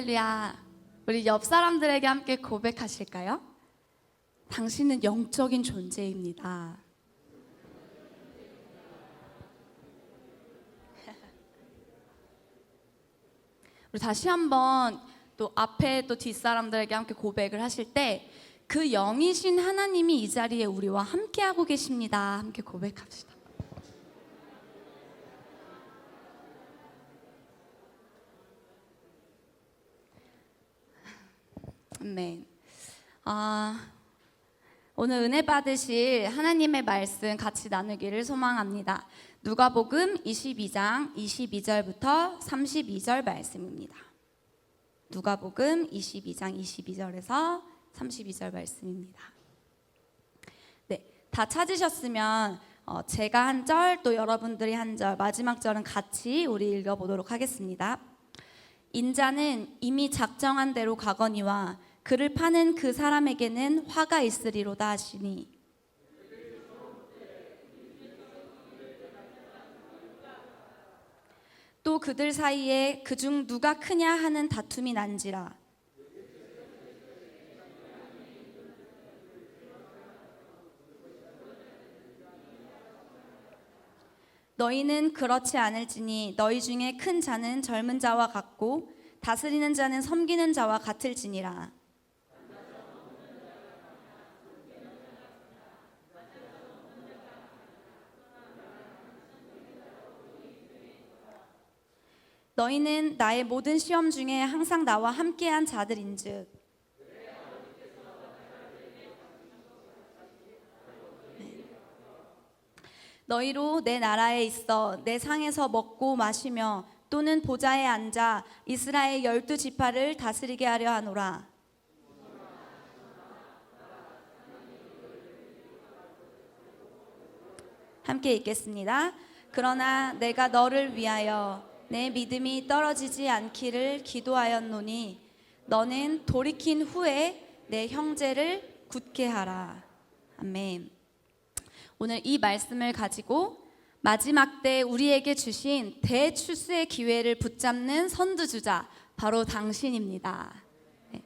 할렐루야. 우리 옆 사람들에게 함께 고백하실까요? 당신은 영적인 존재입니다. 우리 다시 한번 또 앞에 또 뒷사람들에게 함께 고백을 하실 때 그 영이신 하나님이 이 자리에 우리와 함께하고 계십니다. 함께 고백합시다. 아멘. 오늘 은혜 받으실 하나님의 말씀 같이 나누기를 소망합니다. 누가복음 22장 22절부터 32절 말씀입니다. 누가복음 22장 22절에서 32절 말씀입니다. 네, 다 찾으셨으면 제가 한 절, 또 여러분들이 한 절, 마지막 절은 같이 우리 읽어보도록 하겠습니다. 인자는 이미 작정한 대로 가거니와 그를 파는 그 사람에게는 화가 있으리로다 하시니 또 그들 사이에 그중 누가 크냐 하는 다툼이 난지라. 너희는 그렇지 않을지니 너희 중에 큰 자는 젊은 자와 같고 다스리는 자는 섬기는 자와 같을지니라. 너희는 나의 모든 시험 중에 항상 나와 함께한 자들인즉 너희로 내 나라에 있어 내 상에서 먹고 마시며 또는 보좌에 앉아 이스라엘 12지파를 다스리게 하려 하노라. 함께 읽겠습니다. 그러나 내가 너를 위하여 내 믿음이 떨어지지 않기를 기도하였노니 너는 돌이킨 후에 내 형제를 굳게 하라. 아멘. 오늘 이 말씀을 가지고 마지막 때 우리에게 주신 대출수의 기회를 붙잡는 선두주자 바로 당신입니다. 네.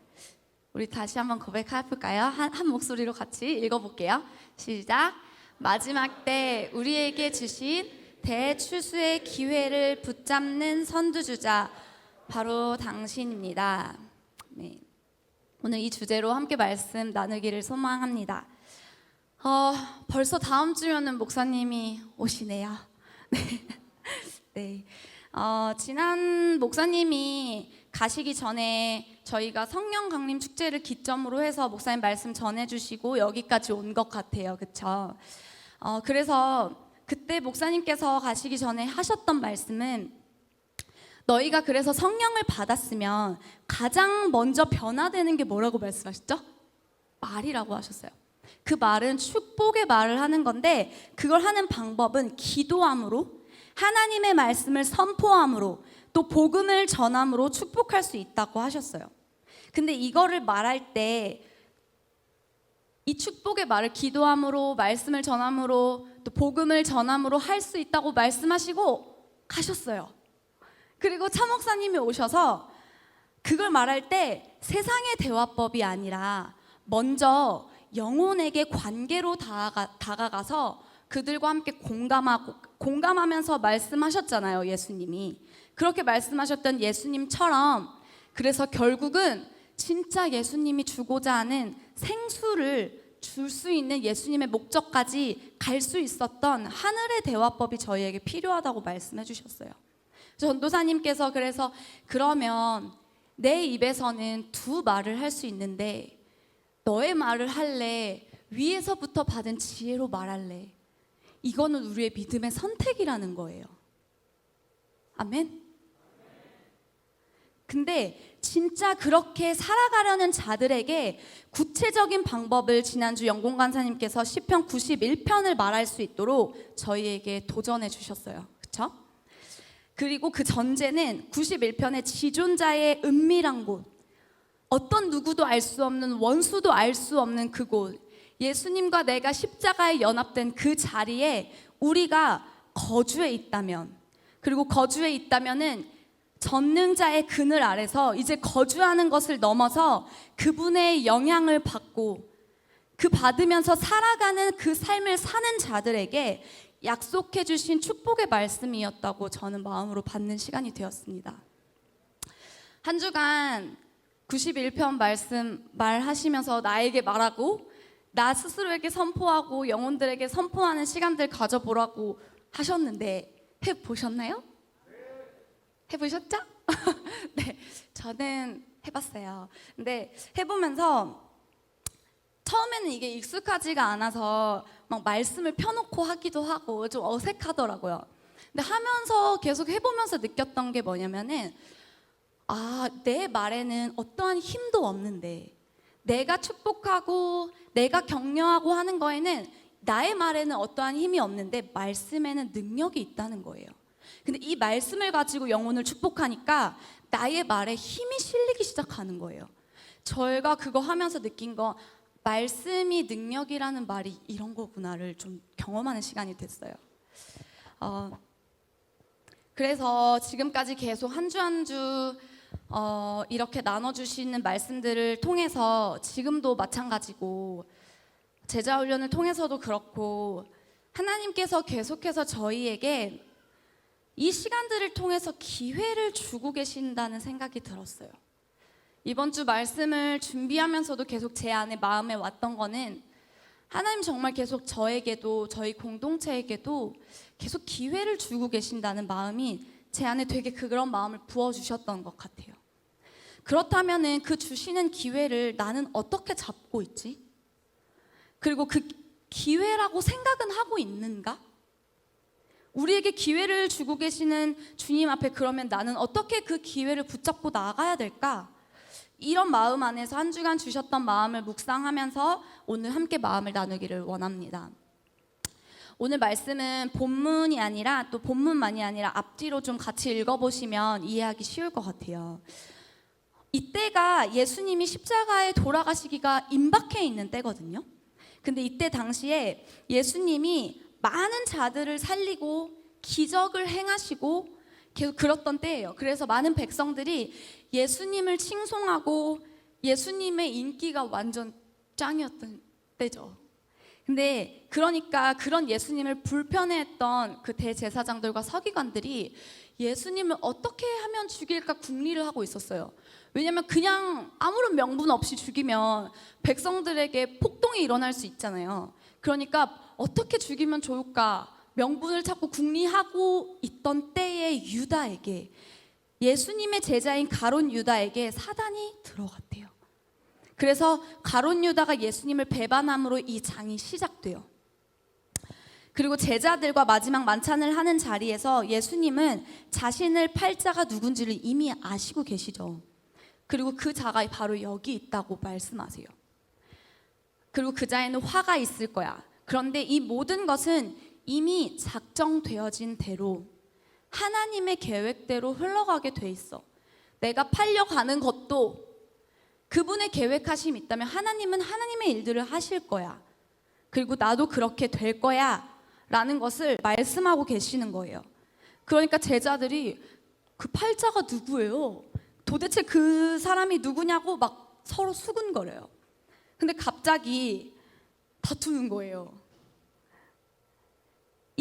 우리 다시 한번 고백해볼까요? 한 목소리로 같이 읽어볼게요. 시작. 마지막 때 우리에게 주신 대출수의 기회를 붙잡는 선두주자 바로 당신입니다. 네. 오늘 이 주제로 함께 말씀 나누기를 소망합니다. 벌써 다음 주면은 목사님이 오시네요. 네. 네. 지난 목사님이 가시기 전에 저희가 성령 강림 축제를 기점으로 해서 목사님 말씀 전해주시고 여기까지 온 것 같아요. 그쵸? 그래서 그때 목사님께서 가시기 전에 하셨던 말씀은 너희가 그래서 성령을 받았으면 가장 먼저 변화되는 게 뭐라고 말씀하셨죠? 말이라고 하셨어요. 그 말은 축복의 말을 하는 건데 그걸 하는 방법은 기도함으로 하나님의 말씀을 선포함으로 또 복음을 전함으로 축복할 수 있다고 하셨어요. 근데 이거를 말할 때 이 축복의 말을 기도함으로 말씀을 전함으로 또 복음을 전함으로 할 수 있다고 말씀하시고 가셨어요. 그리고 차 목사님이 오셔서 그걸 말할 때 세상의 대화법이 아니라 먼저 영혼에게 관계로 다가가서 그들과 함께 공감하면서 말씀하셨잖아요. 예수님이 그렇게 말씀하셨던 예수님처럼 그래서 결국은 진짜 예수님이 주고자 하는 생수를 줄 수 있는 예수님의 목적까지 갈 수 있었던 하늘의 대화법이 저희에게 필요하다고 말씀해 주셨어요. 전도사님께서 그래서 그러면 내 입에서는 두 말을 할 수 있는데 너의 말을 할래? 위에서부터 받은 지혜로 말할래? 이거는 우리의 믿음의 선택이라는 거예요. 아멘? 근데 진짜 그렇게 살아가려는 자들에게 구체적인 방법을 지난주 영공 간사님께서 시편 91편을 말할 수 있도록 저희에게 도전해 주셨어요. 그렇죠? 그리고 그 전제는 91편의 지존자의 은밀한 곳, 어떤 누구도 알 수 없는 원수도 알 수 없는 그곳, 예수님과 내가 십자가에 연합된 그 자리에 우리가 거주해 있다면, 그리고 거주해 있다면은 전능자의 그늘 아래서 이제 거주하는 것을 넘어서 그분의 영향을 받고 그 받으면서 살아가는 그 삶을 사는 자들에게 약속해 주신 축복의 말씀이었다고 저는 마음으로 받는 시간이 되었습니다. 한 주간 91편 말씀 말하시면서 나에게 말하고 나 스스로에게 선포하고 영혼들에게 선포하는 시간들 가져보라고 하셨는데 해보셨나요? 해보셨죠? 네, 저는 해봤어요. 근데 해보면서 처음에는 이게 익숙하지가 않아서 막 말씀을 펴놓고 하기도 하고 좀 어색하더라고요. 근데 하면서 계속 해보면서 느꼈던 게 뭐냐면은 내 말에는 어떠한 힘도 없는데 내가 축복하고 내가 격려하고 하는 거에는 나의 말에는 어떠한 힘이 없는데 말씀에는 능력이 있다는 거예요. 근데 이 말씀을 가지고 영혼을 축복하니까 나의 말에 힘이 실리기 시작하는 거예요. 저희가 그거 하면서 느낀 거 말씀이 능력이라는 말이 이런 거구나를 좀 경험하는 시간이 됐어요. 그래서 지금까지 계속 한 주 한 주 이렇게 나눠주시는 말씀들을 통해서 지금도 마찬가지고 제자훈련을 통해서도 그렇고 하나님께서 계속해서 저희에게 이 시간들을 통해서 기회를 주고 계신다는 생각이 들었어요. 이번 주 말씀을 준비하면서도 계속 제 안에 마음에 왔던 거는 하나님 정말 계속 저에게도 저희 공동체에게도 계속 기회를 주고 계신다는 마음이 제 안에 되게 그런 마음을 부어주셨던 것 같아요. 그렇다면은 그 주시는 기회를 나는 어떻게 잡고 있지? 그리고 그 기회라고 생각은 하고 있는가? 우리에게 기회를 주고 계시는 주님 앞에 그러면 나는 어떻게 그 기회를 붙잡고 나가야 될까? 이런 마음 안에서 한 주간 주셨던 마음을 묵상하면서 오늘 함께 마음을 나누기를 원합니다. 오늘 말씀은 본문이 아니라 또 본문만이 아니라 앞뒤로 좀 같이 읽어보시면 이해하기 쉬울 것 같아요. 이때가 예수님이 십자가에 돌아가시기가 임박해 있는 때거든요. 근데 이때 당시에 예수님이 많은 자들을 살리고 기적을 행하시고 계속 그랬던 때예요. 그래서 많은 백성들이 예수님을 칭송하고 예수님의 인기가 완전 짱이었던 때죠. 근데 그러니까 그런 예수님을 불편해했던 그 대제사장들과 서기관들이 예수님을 어떻게 하면 죽일까 궁리를 하고 있었어요. 왜냐면 그냥 아무런 명분 없이 죽이면 백성들에게 폭동이 일어날 수 있잖아요. 그러니까 어떻게 죽이면 좋을까 명분을 찾고 궁리하고 있던 때에 유다에게, 예수님의 제자인 가룟 유다에게 사단이 들어갔대요. 그래서 가룟 유다가 예수님을 배반함으로 이 장이 시작돼요. 그리고 제자들과 마지막 만찬을 하는 자리에서 예수님은 자신을 팔 자가 누군지를 이미 아시고 계시죠. 그리고 그 자가 바로 여기 있다고 말씀하세요. 그리고 그 자에는 화가 있을 거야. 그런데 이 모든 것은 이미 작정되어진 대로 하나님의 계획대로 흘러가게 돼 있어. 내가 팔려가는 것도 그분의 계획하심이 있다면 하나님은 하나님의 일들을 하실 거야. 그리고 나도 그렇게 될 거야 라는 것을 말씀하고 계시는 거예요. 그러니까 제자들이 그 팔자가 누구예요? 도대체 그 사람이 누구냐고 막 서로 수군거려요. 근데 갑자기 다투는 거예요.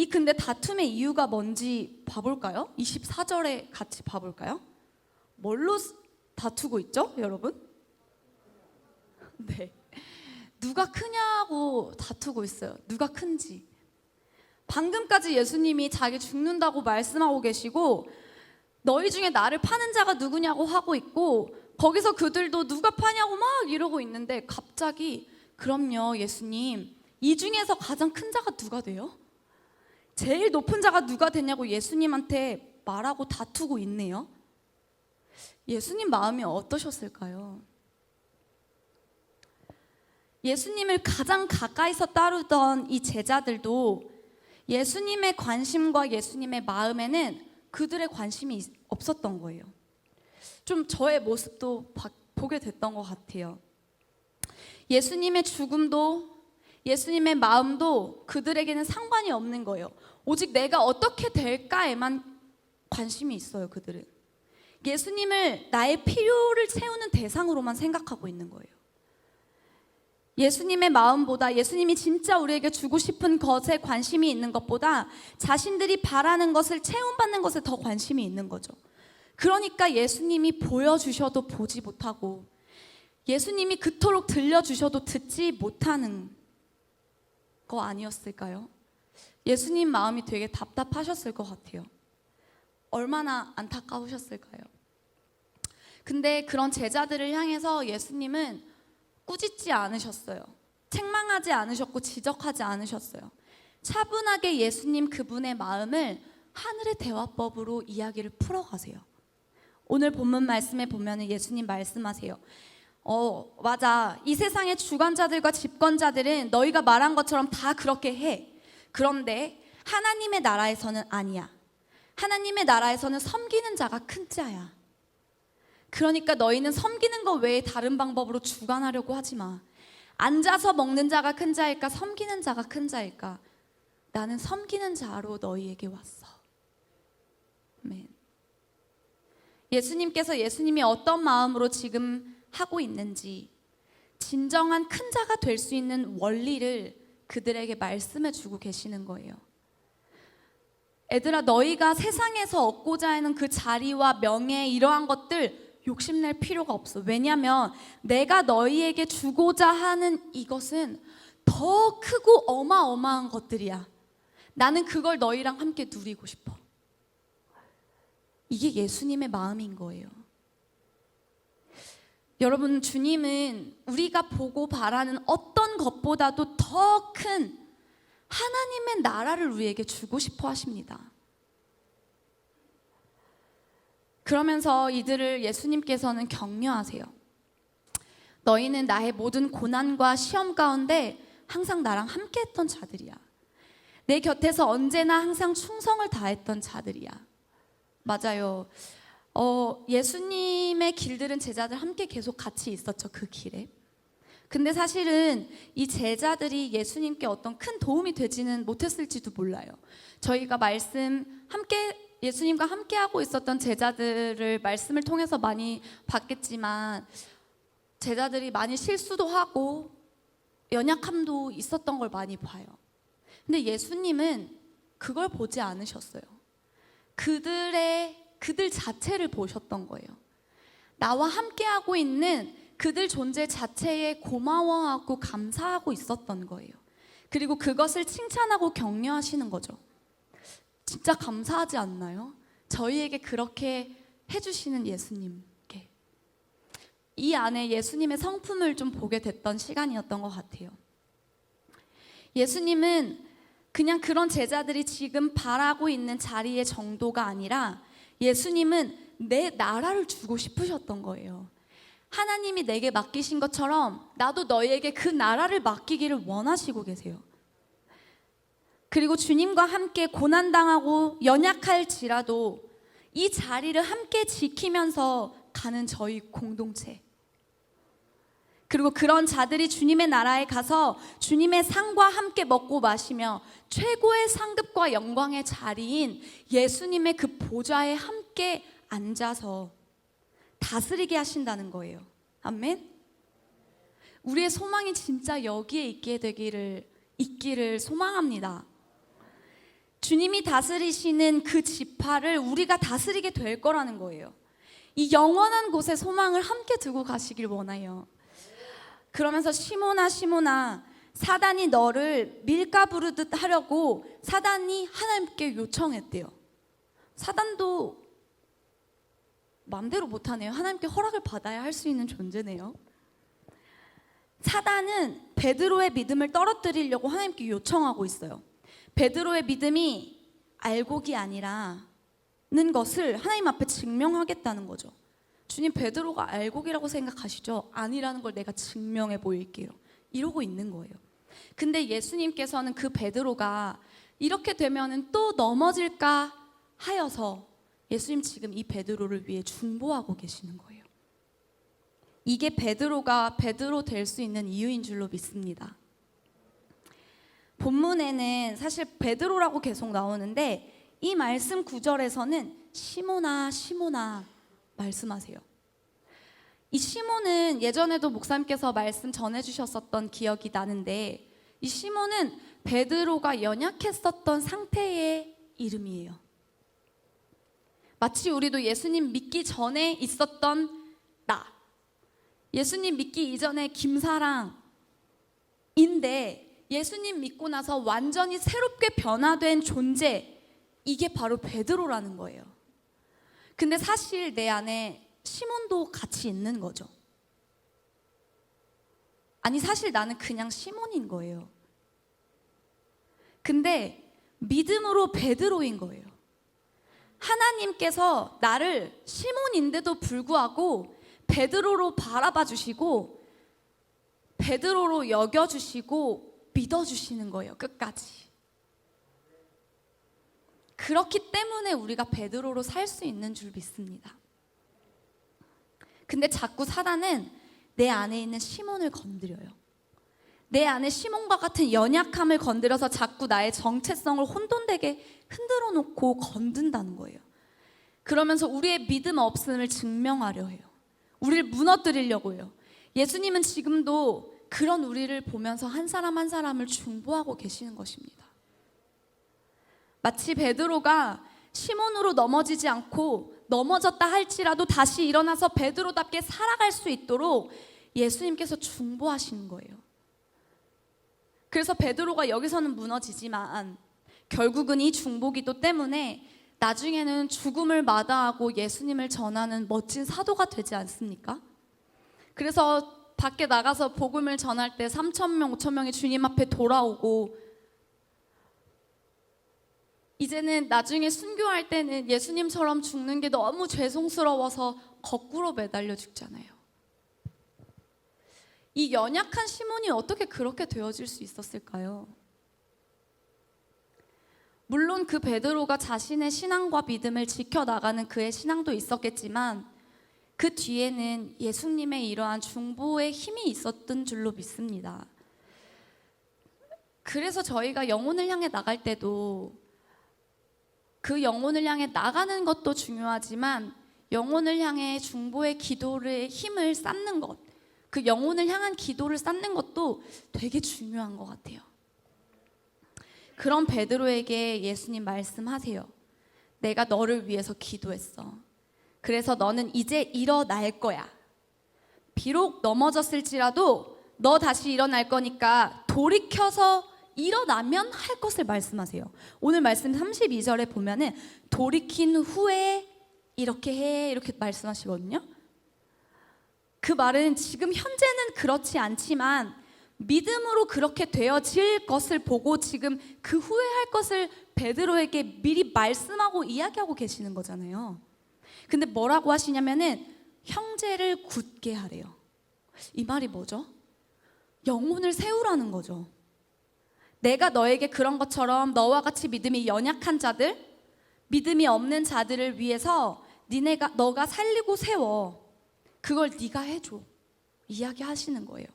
근데 다툼의 이유가 뭔지 봐볼까요? 24절에 같이 봐볼까요? 뭘로 다투고 있죠, 여러분? 네, 누가 크냐고 다투고 있어요. 누가 큰지. 방금까지 예수님이 자기 죽는다고 말씀하고 계시고 너희 중에 나를 파는 자가 누구냐고 하고 있고 거기서 그들도 누가 파냐고 막 이러고 있는데 갑자기 그럼요 예수님, 이 중에서 가장 큰 자가 누가 돼요? 제일 높은 자가 누가 되냐고 예수님한테 말하고 다투고 있네요. 예수님 마음이 어떠셨을까요? 예수님을 가장 가까이서 따르던 이 제자들도 예수님의 관심과 예수님의 마음에는 그들의 관심이 없었던 거예요. 좀 저의 모습도 보게 됐던 것 같아요. 예수님의 죽음도 예수님의 마음도 그들에게는 상관이 없는 거예요. 오직 내가 어떻게 될까에만 관심이 있어요. 그들은 예수님을 나의 필요를 채우는 대상으로만 생각하고 있는 거예요. 예수님의 마음보다, 예수님이 진짜 우리에게 주고 싶은 것에 관심이 있는 것보다 자신들이 바라는 것을 채움받는 것에 더 관심이 있는 거죠. 그러니까 예수님이 보여주셔도 보지 못하고, 예수님이 그토록 들려주셔도 듣지 못하는 거 아니었을까요? 예수님 마음이 되게 답답하셨을 것 같아요. 얼마나 안타까우셨을까요? 근데 그런 제자들을 향해서 예수님은 꾸짖지 않으셨어요. 책망하지 않으셨고 지적하지 않으셨어요. 차분하게 예수님 그분의 마음을 하늘의 대화법으로 이야기를 풀어가세요. 오늘 본문 말씀에 보면 예수님 말씀하세요. 맞아. 이 세상의 주관자들과 집권자들은 너희가 말한 것처럼 다 그렇게 해. 그런데 하나님의 나라에서는 아니야. 하나님의 나라에서는 섬기는 자가 큰 자야. 그러니까 너희는 섬기는 것 외에 다른 방법으로 주관하려고 하지 마. 앉아서 먹는 자가 큰 자일까? 섬기는 자가 큰 자일까? 나는 섬기는 자로 너희에게 왔어. 아멘. 예수님께서 예수님이 어떤 마음으로 지금 하고 있는지, 진정한 큰 자가 될 수 있는 원리를 그들에게 말씀해 주고 계시는 거예요. 애들아, 너희가 세상에서 얻고자 하는 그 자리와 명예, 이러한 것들 욕심낼 필요가 없어. 왜냐하면 내가 너희에게 주고자 하는 이것은 더 크고 어마어마한 것들이야. 나는 그걸 너희랑 함께 누리고 싶어. 이게 예수님의 마음인 거예요. 여러분, 주님은 우리가 보고 바라는 어떤 것보다도 더 큰 하나님의 나라를 우리에게 주고 싶어 하십니다. 그러면서 이들을 예수님께서는 격려하세요. 너희는 나의 모든 고난과 시험 가운데 항상 나랑 함께 했던 자들이야. 내 곁에서 언제나 항상 충성을 다했던 자들이야. 맞아요. 예수님의 길들은 제자들 함께 계속 같이 있었죠, 그 길에. 근데 사실은 이 제자들이 예수님께 어떤 큰 도움이 되지는 못했을지도 몰라요. 저희가 예수님과 함께하고 있었던 제자들을 말씀을 통해서 많이 봤겠지만, 제자들이 많이 실수도 하고 연약함도 있었던 걸 많이 봐요. 근데 예수님은 그걸 보지 않으셨어요. 그들 자체를 보셨던 거예요. 나와 함께하고 있는 그들 존재 자체에 고마워하고 감사하고 있었던 거예요. 그리고 그것을 칭찬하고 격려하시는 거죠. 진짜 감사하지 않나요? 저희에게 그렇게 해주시는 예수님께. 이 안에 예수님의 성품을 좀 보게 됐던 시간이었던 것 같아요. 예수님은 그냥 그런 제자들이 지금 바라고 있는 자리의 정도가 아니라, 예수님은 내 나라를 주고 싶으셨던 거예요. 하나님이 내게 맡기신 것처럼 나도 너희에게 그 나라를 맡기기를 원하시고 계세요. 그리고 주님과 함께 고난당하고 연약할지라도 이 자리를 함께 지키면서 가는 저희 공동체, 그리고 그런 자들이 주님의 나라에 가서 주님의 상과 함께 먹고 마시며 최고의 상급과 영광의 자리인 예수님의 그 보좌에 함께 앉아서 다스리게 하신다는 거예요. 아멘. 우리의 소망이 진짜 여기에 있기를 소망합니다. 주님이 다스리시는 그 지파를 우리가 다스리게 될 거라는 거예요. 이 영원한 곳에 소망을 함께 두고 가시길 원해요. 그러면서 시몬아, 사단이 너를 밀가 부르듯 하려고 사단이 하나님께 요청했대요. 사단도 마음대로 못하네요. 하나님께 허락을 받아야 할 수 있는 존재네요. 사단은 베드로의 믿음을 떨어뜨리려고 하나님께 요청하고 있어요. 베드로의 믿음이 알곡이 아니라는 것을 하나님 앞에 증명하겠다는 거죠. 주님, 베드로가 알곡이라고 생각하시죠? 아니라는 걸 내가 증명해 보일게요. 이러고 있는 거예요. 근데 예수님께서는 그 베드로가 이렇게 되면은 또 넘어질까 하여서 예수님 지금 이 베드로를 위해 중보하고 계시는 거예요. 이게 베드로가 베드로 될 수 있는 이유인 줄로 믿습니다. 본문에는 사실 베드로라고 계속 나오는데 이 말씀 구절에서는 시몬아 말씀하세요. 이 시몬은 예전에도 목사님께서 말씀 전해주셨었던 기억이 나는데, 이 시몬은 베드로가 연약했었던 상태의 이름이에요. 마치 우리도 예수님 믿기 전에 있었던 나, 예수님 믿기 이전에 김사랑인데 예수님 믿고 나서 완전히 새롭게 변화된 존재, 이게 바로 베드로라는 거예요. 근데 사실 내 안에 시몬도 같이 있는 거죠. 아니, 사실 나는 그냥 시몬인 거예요. 근데 믿음으로 베드로인 거예요. 하나님께서 나를 시몬인데도 불구하고 베드로로 바라봐 주시고 베드로로 여겨주시고 믿어주시는 거예요. 끝까지. 그렇기 때문에 우리가 베드로로 살 수 있는 줄 믿습니다. 근데 자꾸 사단은 내 안에 있는 시몬을 건드려요. 내 안에 시몬과 같은 연약함을 건드려서 자꾸 나의 정체성을 혼돈되게 흔들어 놓고 건든다는 거예요. 그러면서 우리의 믿음 없음을 증명하려 해요. 우리를 무너뜨리려고 해요. 예수님은 지금도 그런 우리를 보면서 한 사람 한 사람을 중보하고 계시는 것입니다. 마치 베드로가 시몬으로 넘어지지 않고 넘어졌다 할지라도 다시 일어나서 베드로답게 살아갈 수 있도록 예수님께서 중보하시는 거예요. 그래서 베드로가 여기서는 무너지지만 결국은 이 중보기도 때문에 나중에는 죽음을 마다하고 예수님을 전하는 멋진 사도가 되지 않습니까? 그래서 밖에 나가서 복음을 전할 때 3,000명, 5,000명이 주님 앞에 돌아오고, 이제는 나중에 순교할 때는 예수님처럼 죽는 게 너무 죄송스러워서 거꾸로 매달려 죽잖아요. 이 연약한 시몬이 어떻게 그렇게 되어질 수 있었을까요? 물론 그 베드로가 자신의 신앙과 믿음을 지켜나가는 그의 신앙도 있었겠지만 그 뒤에는 예수님의 이러한 중보의 힘이 있었던 줄로 믿습니다. 그래서 저희가 영혼을 향해 나갈 때도 그 영혼을 향해 나가는 것도 중요하지만 영혼을 향해 중보의 기도의 힘을 쌓는 것, 그 영혼을 향한 기도를 쌓는 것도 되게 중요한 것 같아요. 그런 베드로에게 예수님 말씀하세요. 내가 너를 위해서 기도했어. 그래서 너는 이제 일어날 거야. 비록 넘어졌을지라도 너 다시 일어날 거니까 돌이켜서 일어나면 할 것을 말씀하세요. 오늘 말씀 32절에 보면은 돌이킨 후에 이렇게 해, 이렇게 말씀하시거든요. 그 말은 지금 현재는 그렇지 않지만 믿음으로 그렇게 되어질 것을 보고 지금 그 후에 할 것을 베드로에게 미리 말씀하고 이야기하고 계시는 거잖아요. 근데 뭐라고 하시냐면은 형제를 굳게 하래요. 이 말이 뭐죠? 영혼을 세우라는 거죠. 내가 너에게 그런 것처럼 너와 같이 믿음이 연약한 자들, 믿음이 없는 자들을 위해서 너가 살리고 세워. 그걸 네가 해줘. 이야기하시는 거예요.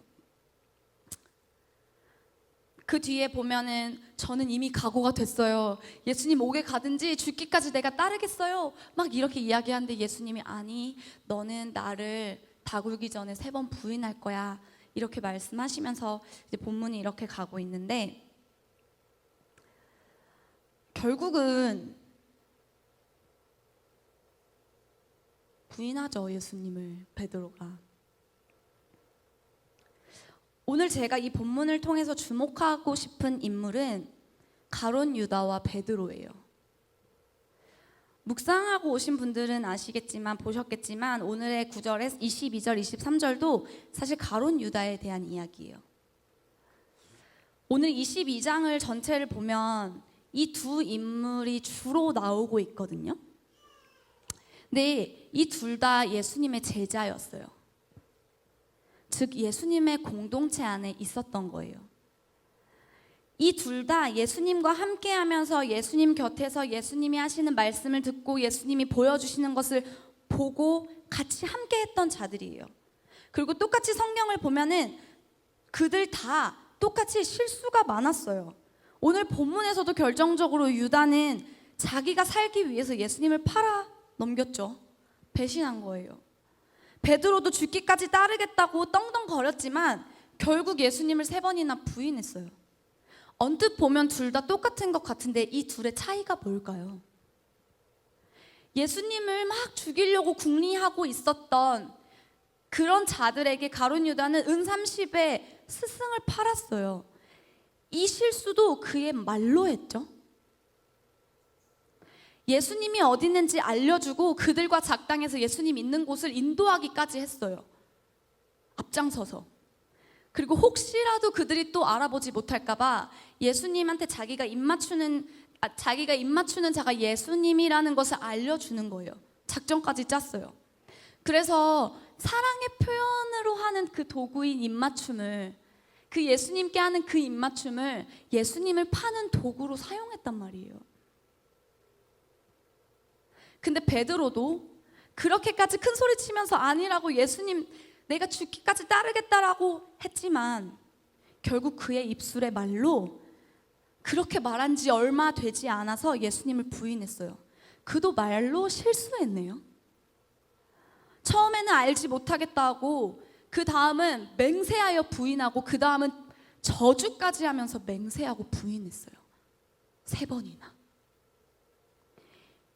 그 뒤에 보면은 저는 이미 각오가 됐어요. 예수님 오게 가든지 죽기까지 내가 따르겠어요. 막 이렇게 이야기하는데 예수님이 아니, 너는 나를 다굴기 전에 3번 부인할 거야. 이렇게 말씀하시면서 이제 본문이 이렇게 가고 있는데 결국은 부인하죠, 예수님을 베드로가. 오늘 제가 이 본문을 통해서 주목하고 싶은 인물은 가룟 유다와 베드로예요. 묵상하고 오신 분들은 아시겠지만 보셨겠지만 오늘의 9절에 22절, 23절도 사실 가룟 유다에 대한 이야기예요. 오늘 22장을 전체를 보면 이 두 인물이 주로 나오고 있거든요. 근데 이 둘 다 예수님의 제자였어요. 즉 예수님의 공동체 안에 있었던 거예요. 이 둘 다 예수님과 함께 하면서 예수님 곁에서 예수님이 하시는 말씀을 듣고 예수님이 보여주시는 것을 보고 같이 함께 했던 자들이에요. 그리고 똑같이 성경을 보면은 그들 다 똑같이 실수가 많았어요. 오늘 본문에서도 결정적으로 유다는 자기가 살기 위해서 예수님을 팔아 넘겼죠. 배신한 거예요. 베드로도 죽기까지 따르겠다고 떵떵거렸지만 결국 예수님을 3번이나 부인했어요. 언뜻 보면 둘 다 똑같은 것 같은데 이 둘의 차이가 뭘까요? 예수님을 막 죽이려고 궁리하고 있었던 그런 자들에게 가룟 유다는 은 30에 스승을 팔았어요. 이 실수도 그의 말로 했죠. 예수님이 어디 있는지 알려주고 그들과 작당해서 예수님 있는 곳을 인도하기까지 했어요. 앞장서서. 그리고 혹시라도 그들이 또 알아보지 못할까봐 예수님한테 자기가 입 맞추는 자가 예수님이라는 것을 알려주는 거예요. 작전까지 짰어요. 그래서 사랑의 표현으로 하는 그 도구인 입맞춤을, 그 예수님께 하는 그 입맞춤을 예수님을 파는 도구로 사용했단 말이에요. 근데 베드로도 그렇게까지 큰 소리 치면서 아니라고 예수님 내가 죽기까지 따르겠다라고 했지만 결국 그의 입술의 말로 그렇게 말한 지 얼마 되지 않아서 예수님을 부인했어요. 그도 말로 실수했네요. 처음에는 알지 못하겠다고, 그 다음은 맹세하여 부인하고, 그 다음은 저주까지 하면서 맹세하고 부인했어요. 3번이나.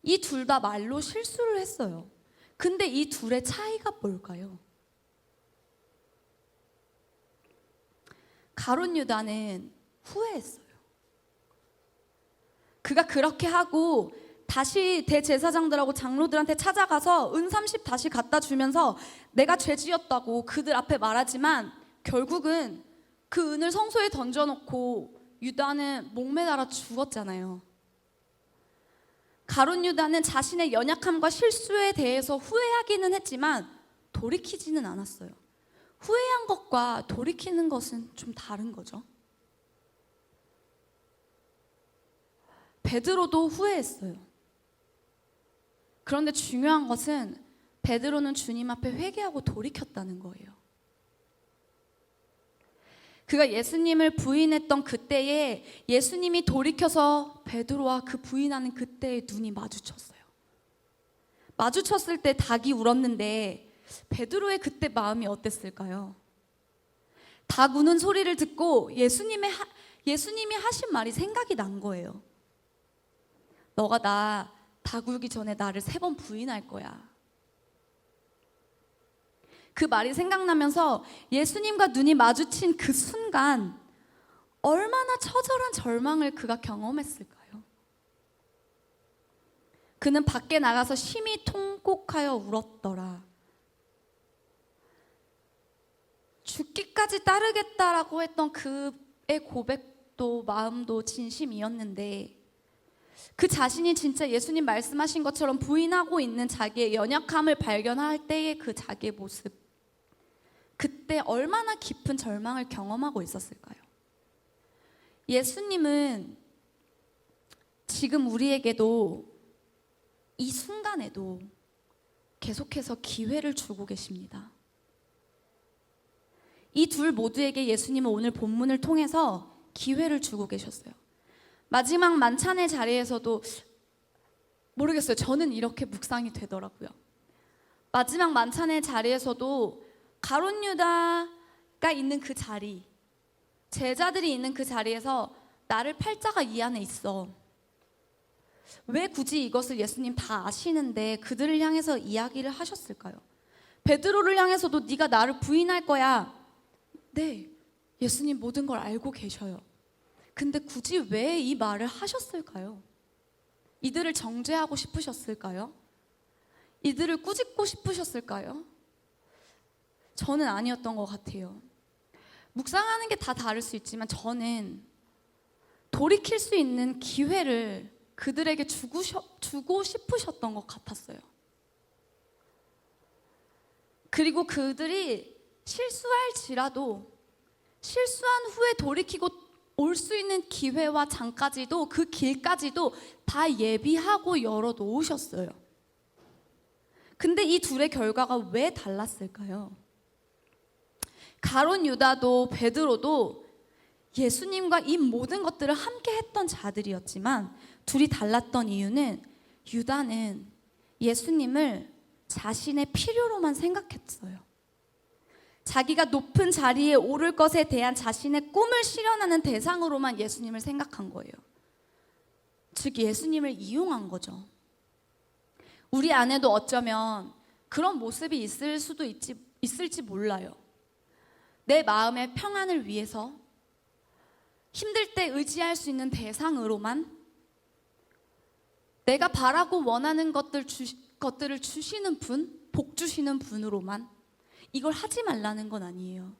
이 둘 다 말로 실수를 했어요. 근데 이 둘의 차이가 뭘까요? 가룟 유다는 후회했어요. 그가 그렇게 하고 다시 대제사장들하고 장로들한테 찾아가서 은 30 다시 갖다 주면서 내가 죄 지었다고 그들 앞에 말하지만 결국은 그 은을 성소에 던져놓고 유다는 목매달아 죽었잖아요. 가룟 유다는 자신의 연약함과 실수에 대해서 후회하기는 했지만 돌이키지는 않았어요. 후회한 것과 돌이키는 것은 좀 다른 거죠. 베드로도 후회했어요. 그런데 중요한 것은 베드로는 주님 앞에 회개하고 돌이켰다는 거예요. 그가 예수님을 부인했던 그때에 예수님이 돌이켜서 베드로와 그 부인하는 그때의 눈이 마주쳤어요. 마주쳤을 때 닭이 울었는데 베드로의 그때 마음이 어땠을까요? 닭 우는 소리를 듣고 예수님이 하신 말이 생각이 난 거예요. 너가 닭 울기 전에 나를 3번 부인할 거야. 그 말이 생각나면서 예수님과 눈이 마주친 그 순간 얼마나 처절한 절망을 그가 경험했을까요? 그는 밖에 나가서 심히 통곡하여 울었더라. 죽기까지 따르겠다라고 했던 그의 고백도 마음도 진심이었는데 그 자신이 진짜 예수님 말씀하신 것처럼 부인하고 있는 자기의 연약함을 발견할 때의 그 자기의 모습, 그때 얼마나 깊은 절망을 경험하고 있었을까요? 예수님은 지금 우리에게도 이 순간에도 계속해서 기회를 주고 계십니다. 이 둘 모두에게 예수님은 오늘 본문을 통해서 기회를 주고 계셨어요. 마지막 만찬의 자리에서도 모르겠어요. 저는 이렇게 묵상이 되더라고요. 마지막 만찬의 자리에서도 가룟 유다가 있는 그 자리, 제자들이 있는 그 자리에서 나를 팔 자가 이 안에 있어. 왜 굳이 이것을 예수님 다 아시는데 그들을 향해서 이야기를 하셨을까요? 베드로를 향해서도 네가 나를 부인할 거야. 네, 예수님 모든 걸 알고 계셔요. 근데 굳이 왜 이 말을 하셨을까요? 이들을 정죄하고 싶으셨을까요? 이들을 꾸짖고 싶으셨을까요? 저는 아니었던 것 같아요. 묵상하는 게 다 다를 수 있지만 저는 돌이킬 수 있는 기회를 그들에게 주고 싶으셨던 것 같았어요. 그리고 그들이 실수할지라도 실수한 후에 돌이키고 올 수 있는 기회와 장까지도, 그 길까지도 다 예비하고 열어 놓으셨어요. 근데 이 둘의 결과가 왜 달랐을까요? 가룟 유다도 베드로도 예수님과 이 모든 것들을 함께 했던 자들이었지만 둘이 달랐던 이유는 유다는 예수님을 자신의 필요로만 생각했어요. 자기가 높은 자리에 오를 것에 대한 자신의 꿈을 실현하는 대상으로만 예수님을 생각한 거예요. 즉 예수님을 이용한 거죠. 우리 안에도 어쩌면 그런 모습이 있을지 몰라요. 내 마음의 평안을 위해서 힘들 때 의지할 수 있는 대상으로만 내가 바라고 원하는 것들을 주시는 분, 복 주시는 분으로만 이걸 하지 말라는 건 아니에요.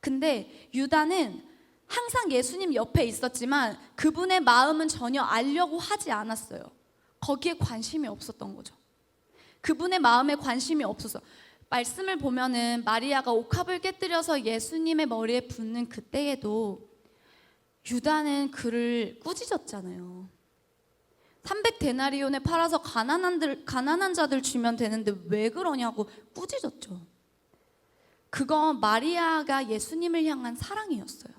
근데 유다는 항상 예수님 옆에 있었지만 그분의 마음은 전혀 알려고 하지 않았어요. 거기에 관심이 없었던 거죠. 그분의 마음에 관심이 없어서 말씀을 보면은 마리아가 옥합을 깨뜨려서 예수님의 머리에 붓는 그때에도 유다는 그를 꾸짖었잖아요. 300데나리온에 팔아서 가난한 자들 주면 되는데 왜 그러냐고 꾸짖었죠. 그건 마리아가 예수님을 향한 사랑이었어요.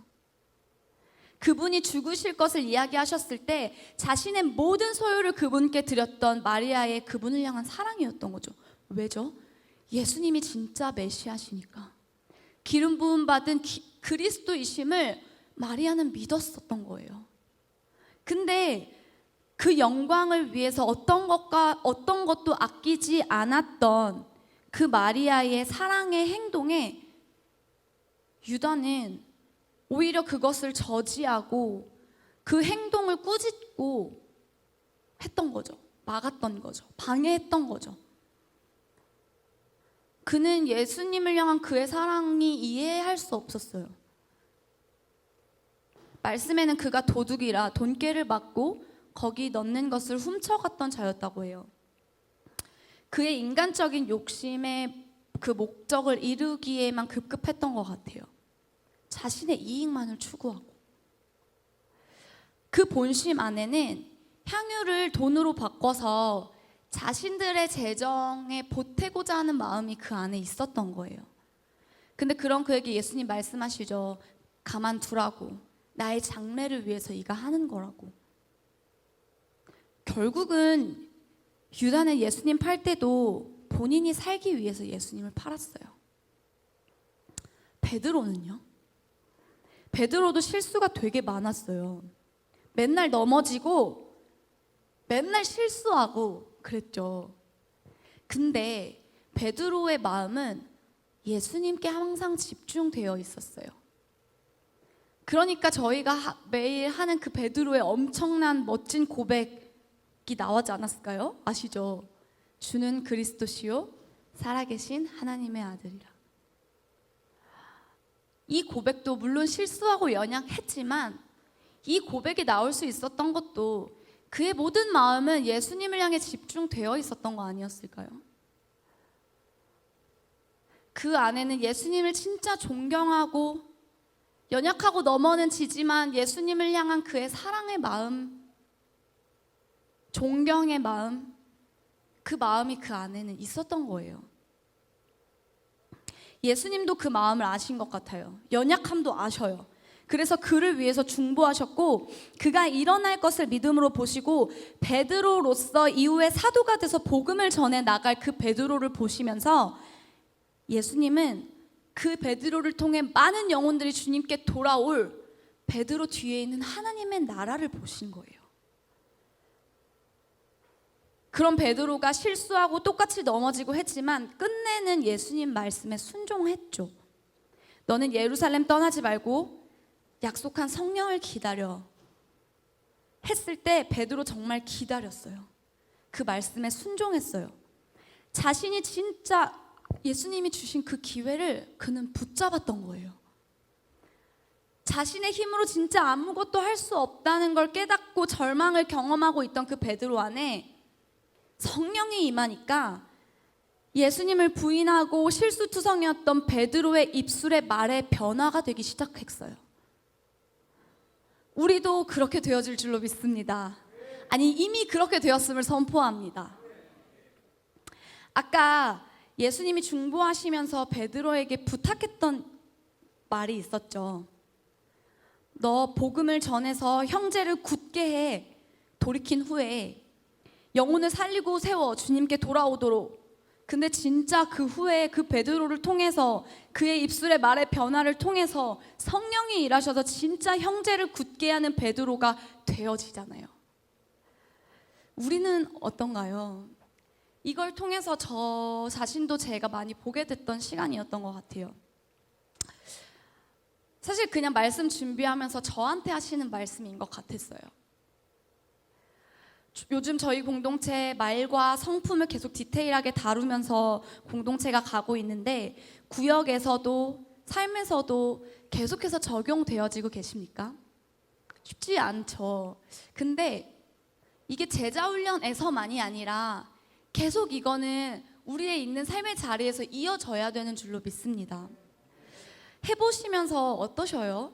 그분이 죽으실 것을 이야기하셨을 때 자신의 모든 소유를 그분께 드렸던 마리아의 그분을 향한 사랑이었던 거죠. 왜죠? 예수님이 진짜 메시아시니까. 기름 부음 받은 그리스도이심을 마리아는 믿었었던 거예요. 근데 그 영광을 위해서 어떤 것도 아끼지 않았던 그 마리아의 사랑의 행동에 유다는 오히려 그것을 저지하고 그 행동을 꾸짖고 했던 거죠. 막았던 거죠. 방해했던 거죠. 그는 예수님을 향한 그의 사랑이 이해할 수 없었어요. 말씀에는 그가 도둑이라 돈깨를 맞고 거기 넣는 것을 훔쳐갔던 자였다고 해요. 그의 인간적인 욕심의 그 목적을 이루기에만 급급했던 것 같아요. 자신의 이익만을 추구하고. 그 본심 안에는 향유를 돈으로 바꿔서 자신들의 재정에 보태고자 하는 마음이 그 안에 있었던 거예요. 근데 그런 그에게 예수님 말씀하시죠. 가만두라고. 나의 장래를 위해서 이가 하는 거라고. 결국은 유다는 예수님 팔 때도 본인이 살기 위해서 예수님을 팔았어요. 베드로는요? 베드로도 실수가 되게 많았어요. 맨날 넘어지고 맨날 실수하고 그랬죠. 근데 베드로의 마음은 예수님께 항상 집중되어 있었어요. 그러니까 저희가 매일 하는 그 베드로의 엄청난 멋진 고백이 나오지 않았을까요? 아시죠? 주는 그리스도시요 살아계신 하나님의 아들이라. 이 고백도 물론 실수하고 연약했지만 이 고백이 나올 수 있었던 것도 그의 모든 마음은 예수님을 향해 집중되어 있었던 거 아니었을까요? 그 안에는 예수님을 진짜 존경하고 연약하고 넘어는 지지만 예수님을 향한 그의 사랑의 마음, 존경의 마음, 그 마음이 그 안에는 있었던 거예요. 예수님도 그 마음을 아신 것 같아요. 연약함도 아셔요. 그래서 그를 위해서 중보하셨고 그가 일어날 것을 믿음으로 보시고 베드로로서 이후에 사도가 돼서 복음을 전해 나갈 그 베드로를 보시면서 예수님은 그 베드로를 통해 많은 영혼들이 주님께 돌아올 베드로 뒤에 있는 하나님의 나라를 보신 거예요. 그런 베드로가 실수하고 똑같이 넘어지고 했지만 끝내는 예수님 말씀에 순종했죠. 너는 예루살렘 떠나지 말고 약속한 성령을 기다려 했을 때 베드로 정말 기다렸어요. 그 말씀에 순종했어요. 자신이 진짜 예수님이 주신 그 기회를 그는 붙잡았던 거예요. 자신의 힘으로 진짜 아무것도 할 수 없다는 걸 깨닫고 절망을 경험하고 있던 그 베드로 안에 성령이 임하니까 예수님을 부인하고 실수투성이었던 베드로의 입술의 말에 변화가 되기 시작했어요. 우리도 그렇게 되어질 줄로 믿습니다. 아니 이미 그렇게 되었음을 선포합니다. 아까 예수님이 중보하시면서 베드로에게 부탁했던 말이 있었죠. 너 복음을 전해서 형제를 굳게 해. 돌이킨 후에 영혼을 살리고 세워 주님께 돌아오도록 근데 진짜 그 후에 그 베드로를 통해서 그의 입술의 말의 변화를 통해서 성령이 일하셔서 진짜 형제를 굳게 하는 베드로가 되어지잖아요. 우리는 어떤가요? 이걸 통해서 저 자신도 제가 많이 보게 됐던 시간이었던 것 같아요. 사실 그냥 말씀 준비하면서 저한테 하시는 말씀인 것 같았어요. 요즘 저희 공동체 말과 성품을 계속 디테일하게 다루면서 공동체가 가고 있는데 구역에서도 삶에서도 계속해서 적용되어지고 계십니까? 쉽지 않죠. 근데 이게 제자훈련에서만이 아니라 계속 이거는 우리의 있는 삶의 자리에서 이어져야 되는 줄로 믿습니다. 해보시면서 어떠셔요?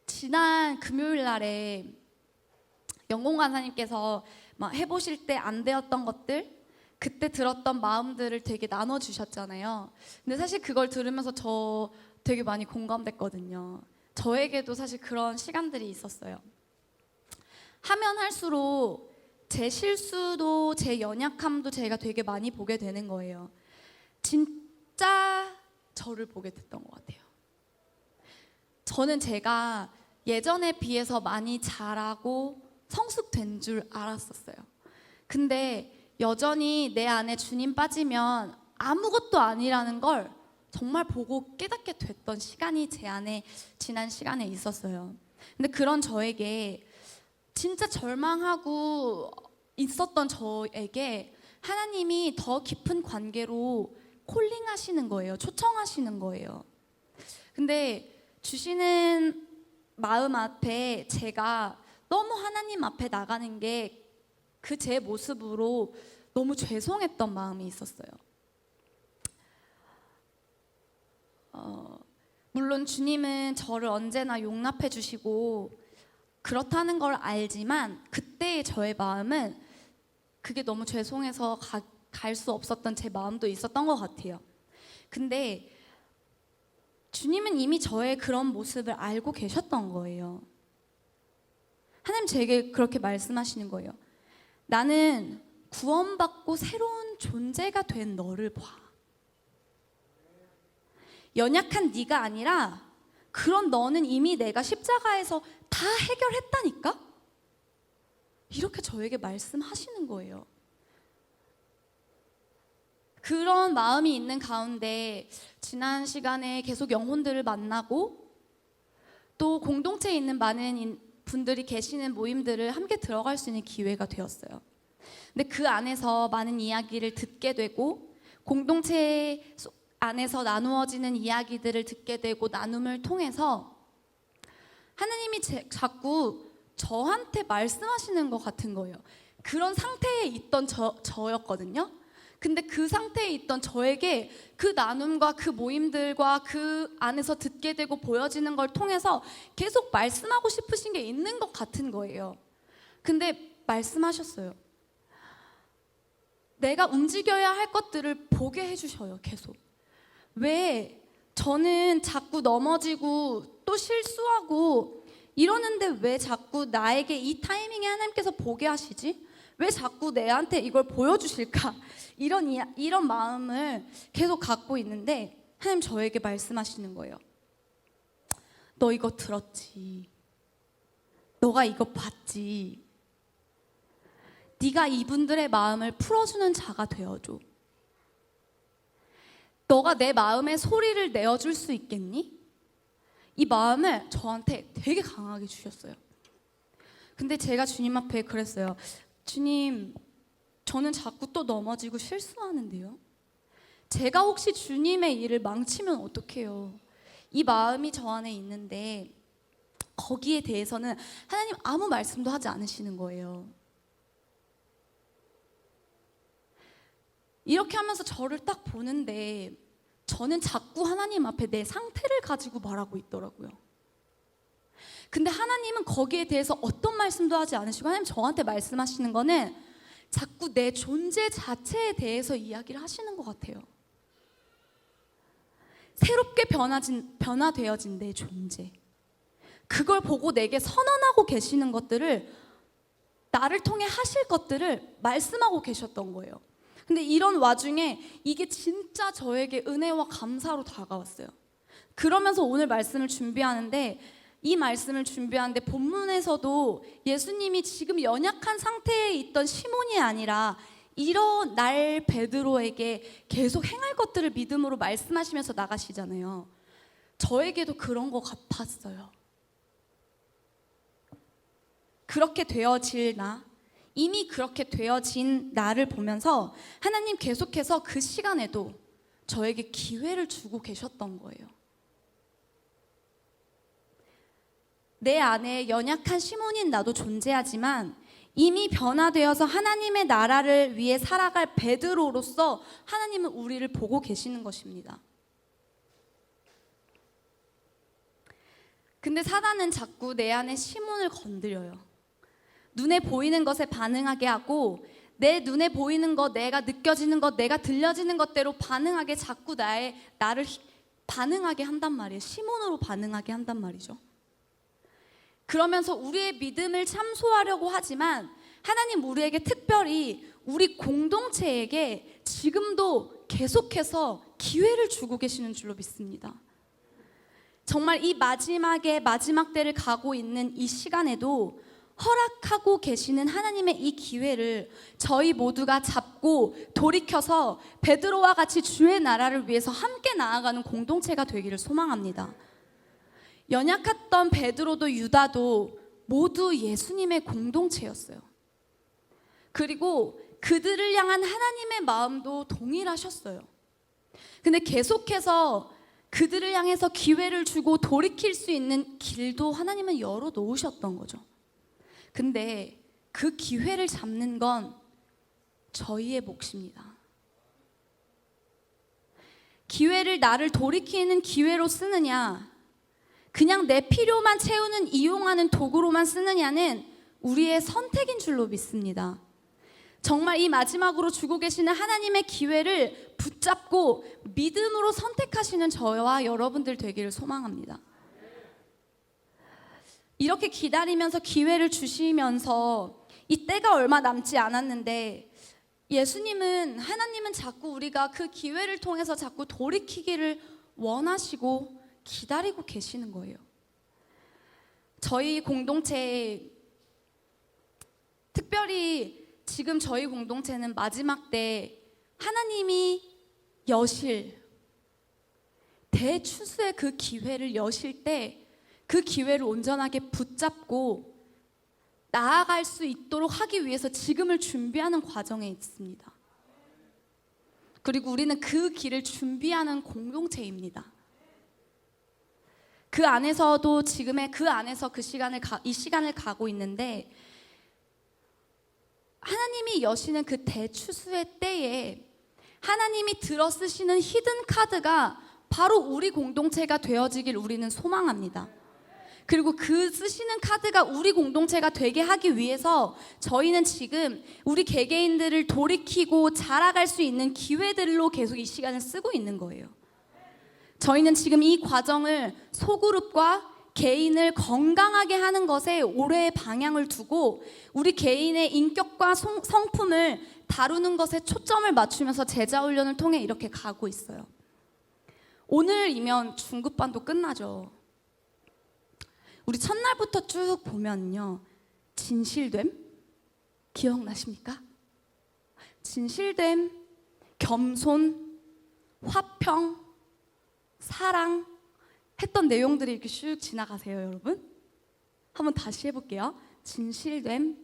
지난 금요일 날에 영공 간사님께서 막 해보실 때 안 되었던 것들, 그때 들었던 마음들을 되게 나눠주셨잖아요. 근데 사실 그걸 들으면서 저 되게 많이 공감됐거든요. 저에게도 사실 그런 시간들이 있었어요. 하면 할수록 제 실수도 제 연약함도 제가 되게 많이 보게 되는 거예요. 진짜 저를 보게 됐던 것 같아요. 저는 제가 예전에 비해서 많이 잘하고 성숙된 줄 알았었어요. 근데 여전히 내 안에 주님 빠지면 아무것도 아니라는 걸 정말 보고 깨닫게 됐던 시간이 제 안에 지난 시간에 있었어요. 근데 그런 저에게 진짜 절망하고 있었던 저에게 하나님이 더 깊은 관계로 콜링하시는 거예요. 초청하시는 거예요. 근데 주시는 마음 앞에 제가 너무 하나님 앞에 나가는 게 그 제 모습으로 너무 죄송했던 마음이 있었어요. 물론 주님은 저를 언제나 용납해 주시고 그렇다는 걸 알지만 그때의 저의 마음은 그게 너무 죄송해서 갈 수 없었던 제 마음도 있었던 것 같아요. 근데 주님은 이미 저의 그런 모습을 알고 계셨던 거예요. 하나님 제게 그렇게 말씀하시는 거예요. 나는 구원받고 새로운 존재가 된 너를 봐. 연약한 네가 아니라 그런 너는 이미 내가 십자가에서 다 해결했다니까? 이렇게 저에게 말씀하시는 거예요. 그런 마음이 있는 가운데 지난 시간에 계속 영혼들을 만나고 또 공동체에 있는 많은 분들이 계시는 모임들을 함께 들어갈 수 있는 기회가 되었어요. 근데 그 안에서 많은 이야기를 듣게 되고 공동체 안에서 나누어지는 이야기들을 듣게 되고 나눔을 통해서 하나님이 자꾸 저한테 말씀하시는 것 같은 거예요. 그런 상태에 있던 저였거든요. 근데 그 상태에 있던 저에게 그 나눔과 그 모임들과 그 안에서 듣게 되고 보여지는 걸 통해서 계속 말씀하고 싶으신 게 있는 것 같은 거예요. 근데 말씀하셨어요. 내가 움직여야 할 것들을 보게 해주셔요, 계속. 왜 저는 자꾸 넘어지고 또 실수하고 이러는데 왜 자꾸 나에게 이 타이밍에 하나님께서 보게 하시지? 왜 자꾸 내한테 이걸 보여주실까? 이런 마음을 계속 갖고 있는데 하나님 저에게 말씀하시는 거예요. 너 이거 들었지? 너가 이거 봤지? 네가 이분들의 마음을 풀어주는 자가 되어줘. 너가 내 마음의 소리를 내어줄 수 있겠니? 이 마음을 저한테 되게 강하게 주셨어요. 근데 제가 주님 앞에 그랬어요. 주님, 저는 자꾸 또 넘어지고 실수하는데요. 제가 혹시 주님의 일을 망치면 어떡해요? 이 마음이 저 안에 있는데 거기에 대해서는 하나님 아무 말씀도 하지 않으시는 거예요. 이렇게 하면서 저를 딱 보는데 저는 자꾸 하나님 앞에 내 상태를 가지고 말하고 있더라고요. 근데 하나님은 거기에 대해서 어떤 말씀도 하지 않으시고 하나님 저한테 말씀하시는 거는 자꾸 내 존재 자체에 대해서 이야기를 하시는 것 같아요. 새롭게 변화되어진 내 존재. 그걸 보고 내게 선언하고 계시는 것들을 나를 통해 하실 것들을 말씀하고 계셨던 거예요. 근데 이런 와중에 이게 진짜 저에게 은혜와 감사로 다가왔어요. 그러면서 오늘 말씀을 준비하는데, 이 말씀을 준비하는데 본문에서도 예수님이 지금 연약한 상태에 있던 시몬이 아니라 일어날 베드로에게 계속 행할 것들을 믿음으로 말씀하시면서 나가시잖아요. 저에게도 그런 것 같았어요. 그렇게 되어질 나, 이미 그렇게 되어진 나를 보면서 하나님 계속해서 그 시간에도 저에게 기회를 주고 계셨던 거예요. 내 안에 연약한 시몬인 나도 존재하지만 이미 변화되어서 하나님의 나라를 위해 살아갈 베드로로서 하나님은 우리를 보고 계시는 것입니다. 근데 사단은 자꾸 내 안에 시몬을 건드려요. 눈에 보이는 것에 반응하게 하고, 내 눈에 보이는 것, 내가 느껴지는 것, 내가 들려지는 것대로 반응하게 자꾸 나를 반응하게 한단 말이에요. 시몬으로 반응하게 한단 말이죠. 그러면서 우리의 믿음을 참소하려고 하지만 하나님 우리에게 특별히 우리 공동체에게 지금도 계속해서 기회를 주고 계시는 줄로 믿습니다. 정말 이 마지막의 마지막 때를 가고 있는 이 시간에도 허락하고 계시는 하나님의 이 기회를 저희 모두가 잡고 돌이켜서 베드로와 같이 주의 나라를 위해서 함께 나아가는 공동체가 되기를 소망합니다. 연약했던 베드로도 유다도 모두 예수님의 공동체였어요. 그리고 그들을 향한 하나님의 마음도 동일하셨어요. 근데 계속해서 그들을 향해서 기회를 주고 돌이킬 수 있는 길도 하나님은 열어 놓으셨던 거죠. 근데 그 기회를 잡는 건 저희의 몫입니다. 기회를 나를 돌이키는 기회로 쓰느냐, 그냥 내 필요만 채우는 이용하는 도구로만 쓰느냐는 우리의 선택인 줄로 믿습니다. 정말 이 마지막으로 주고 계시는 하나님의 기회를 붙잡고 믿음으로 선택하시는 저와 여러분들 되기를 소망합니다. 이렇게 기다리면서 기회를 주시면서 이 때가 얼마 남지 않았는데 하나님은 자꾸 우리가 그 기회를 통해서 자꾸 돌이키기를 원하시고 기다리고 계시는 거예요. 저희 공동체, 특별히 지금 저희 공동체는 마지막 때 하나님이 여실, 대추수의 그 기회를 여실 때 그 기회를 온전하게 붙잡고 나아갈 수 있도록 하기 위해서 지금을 준비하는 과정에 있습니다. 그리고 우리는 그 길을 준비하는 공동체입니다. 그 안에서도 이 시간을 가고 있는데, 하나님이 여시는 그 대추수의 때에 하나님이 들어 쓰시는 히든 카드가 바로 우리 공동체가 되어지길 우리는 소망합니다. 그리고 그 쓰시는 카드가 우리 공동체가 되게 하기 위해서 저희는 지금 우리 개개인들을 돌이키고 자라갈 수 있는 기회들로 계속 이 시간을 쓰고 있는 거예요. 저희는 지금 이 과정을 소그룹과 개인을 건강하게 하는 것에 올해의 방향을 두고 우리 개인의 인격과 성품을 다루는 것에 초점을 맞추면서 제자훈련을 통해 이렇게 가고 있어요. 오늘이면 중급반도 끝나죠. 우리 첫날부터 쭉 보면요, 진실됨 기억나십니까? 진실됨, 겸손, 화평, 사랑 했던 내용들이 이렇게 슉 지나가세요, 여러분. 한번 다시 해볼게요. 진실됨,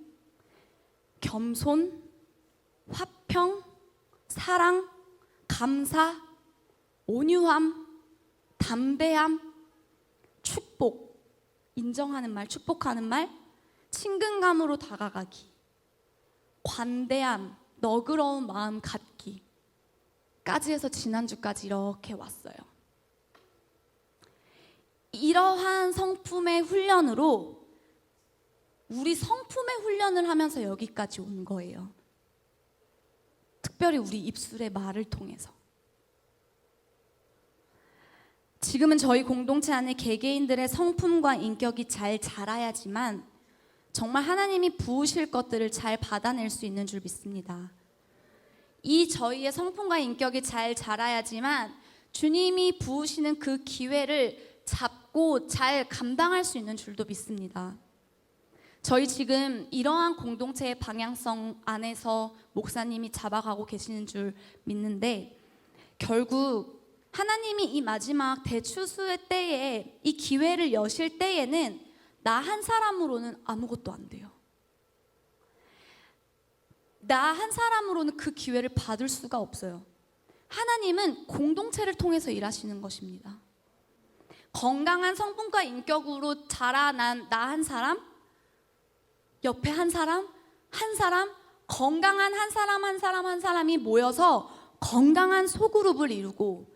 겸손, 화평, 사랑, 감사, 온유함, 담대함, 축복, 인정하는 말, 축복하는 말, 친근감으로 다가가기, 관대함, 너그러운 마음 갖기 까지 해서 지난주까지 이렇게 왔어요. 이러한 성품의 훈련으로 우리 성품의 훈련을 하면서 여기까지 온 거예요. 특별히 우리 입술의 말을 통해서. 지금은 저희 공동체 안에 개개인들의 성품과 인격이 잘 자라야지만 정말 하나님이 부으실 것들을 잘 받아낼 수 있는 줄 믿습니다. 이 저희의 성품과 인격이 잘 자라야지만 주님이 부으시는 그 기회를 잡고 잘 감당할 수 있는 줄도 믿습니다. 저희 지금 이러한 공동체의 방향성 안에서 목사님이 잡아가고 계시는 줄 믿는데, 결국 하나님이 이 마지막 대추수의 때에 이 기회를 여실 때에는 나 한 사람으로는 아무것도 안 돼요. 나 한 사람으로는 그 기회를 받을 수가 없어요. 하나님은 공동체를 통해서 일하시는 것입니다. 건강한 성품과 인격으로 자라난 나 한 사람, 옆에 한 사람, 건강한 한 사람이 모여서 건강한 소그룹을 이루고,